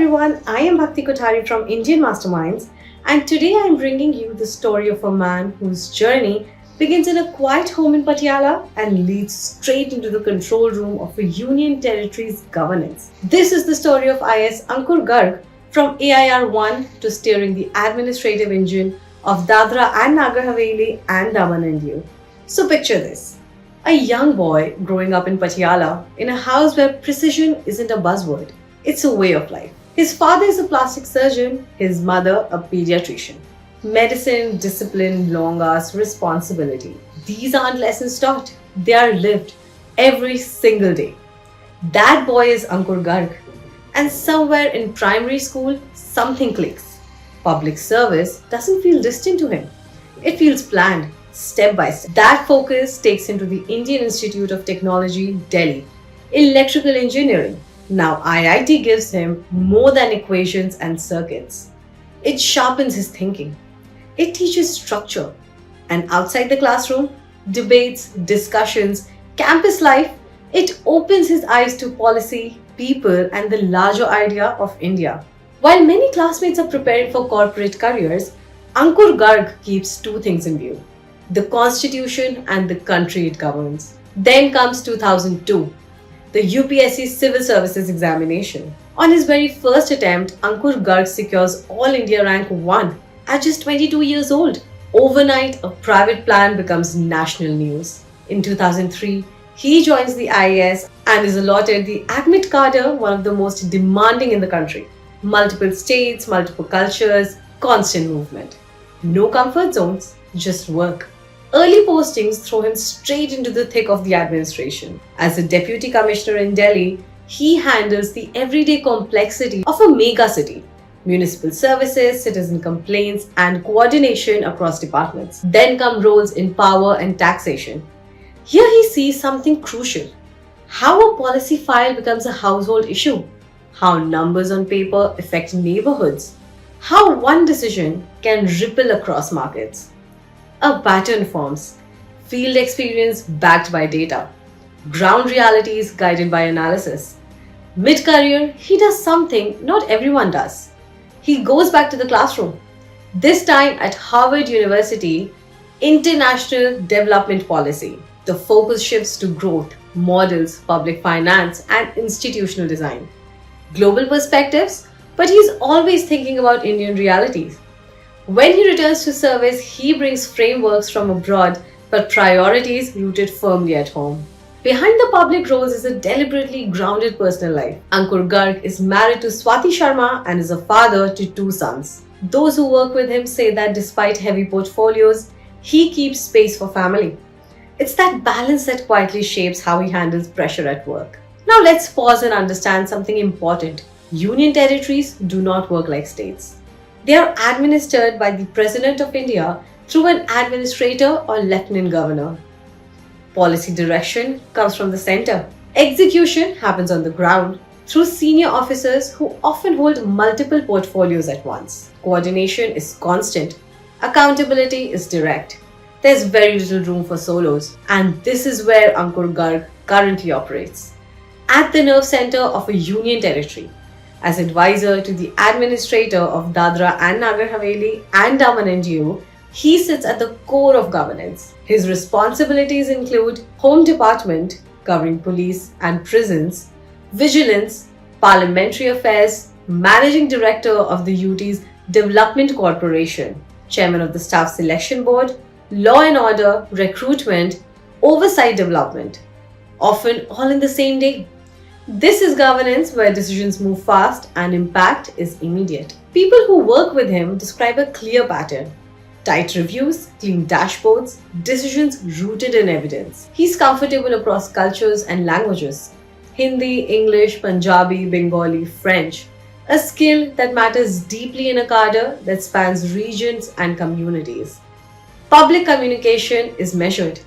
everyone, I am Bhakti Kothari from Indian Masterminds, and today I am bringing you the story of a man whose journey begins in a quiet home in Patiala and leads straight into the control room of a union territory's governance. This is the story of IS Ankur Garg, from AIR 1 to steering the administrative engine of Dadra and Nagar Haveli and Daman and Diu. So picture this. A young boy growing up in Patiala in a house where precision isn't a buzzword. It's a way of life. His father is a plastic surgeon, his mother a pediatrician. Medicine, discipline, long hours, responsibility. These aren't lessons taught, they are lived every single day. That boy is Ankur Garg. And somewhere in primary school, something clicks. Public service doesn't feel distant to him. It feels planned, step by step. That focus takes him to the Indian Institute of Technology, Delhi. Electrical engineering. Now IIT gives him more than equations and circuits. It sharpens his thinking. It teaches structure. And outside the classroom, debates, discussions, campus life, it opens his eyes to policy, people, and the larger idea of India. While many classmates are preparing for corporate careers, Ankur Garg keeps two things in view: the constitution and the country it governs. Then comes 2002, the UPSC Civil Services examination. On his very first attempt, Ankur Garg secures All India Rank 1 at just 22 years old. Overnight, a private plan becomes national news. In 2003, he joins the IAS and is allotted the Agmit cadre, one of the most demanding in the country. Multiple states, multiple cultures, constant movement. No comfort zones, just work. Early postings throw him straight into the thick of the administration. As a deputy commissioner in Delhi, he handles the everyday complexity of a mega city: municipal services, citizen complaints, and coordination across departments. Then come roles in power and taxation. Here he sees something crucial: how a policy file becomes a household issue, how numbers on paper affect neighborhoods, how one decision can ripple across markets. A pattern forms: field experience backed by data, ground realities guided by analysis. Mid-career, he does something not everyone does. He goes back to the classroom, this time at Harvard University, International Development Policy. The focus shifts to growth, models, public finance, and institutional design. Global perspectives, but he's always thinking about Indian realities. When he returns to service, he brings frameworks from abroad, but priorities rooted firmly at home. Behind the public roles is a deliberately grounded personal life. Ankur Garg is married to Swati Sharma and is a father to two sons. Those who work with him say that despite heavy portfolios, he keeps space for family. It's that balance that quietly shapes how he handles pressure at work. Now let's pause and understand something important. Union territories do not work like states. They are administered by the President of India through an administrator or lieutenant governor. Policy direction comes from the center. Execution happens on the ground through senior officers who often hold multiple portfolios at once. Coordination is constant. Accountability is direct. There's very little room for solos, and this is where Ankur Garg currently operates. At the nerve center of a union territory, as advisor to the administrator of Dadra and Nagar Haveli and Daman and Diu, he sits at the core of governance. His responsibilities include Home Department, covering police and prisons, vigilance, parliamentary affairs, managing director of the UT's Development Corporation, chairman of the Staff Selection Board, law and order, recruitment, oversight development, often all in the same day. This is governance where decisions move fast and impact is immediate. People who work with him describe a clear pattern: tight reviews, clean dashboards, decisions rooted in evidence. He's comfortable across cultures and languages: Hindi, English, Punjabi, Bengali, French. A skill that matters deeply in a cadre that spans regions and communities. Public communication is measured.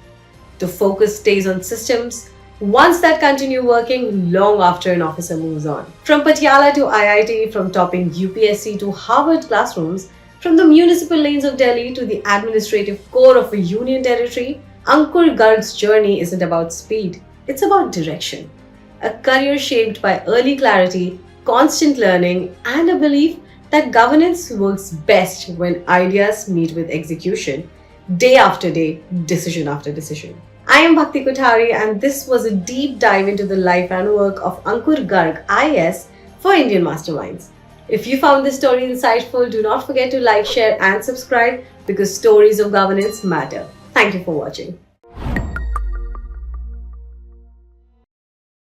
The focus stays on systems, ones that continue working long after an officer moves on. From Patiala to IIT, from topping UPSC to Harvard classrooms, from the municipal lanes of Delhi to the administrative core of a union territory, Ankur Garg's journey isn't about speed, it's about direction. A career shaped by early clarity, constant learning, and a belief that governance works best when ideas meet with execution, day after day, decision after decision. I am Bhakti Kothari, and this was a deep dive into the life and work of Ankur Garg, IAS, for Indian Masterminds. If you found this story insightful, do not forget to like, share, and subscribe because stories of governance matter. Thank you for watching.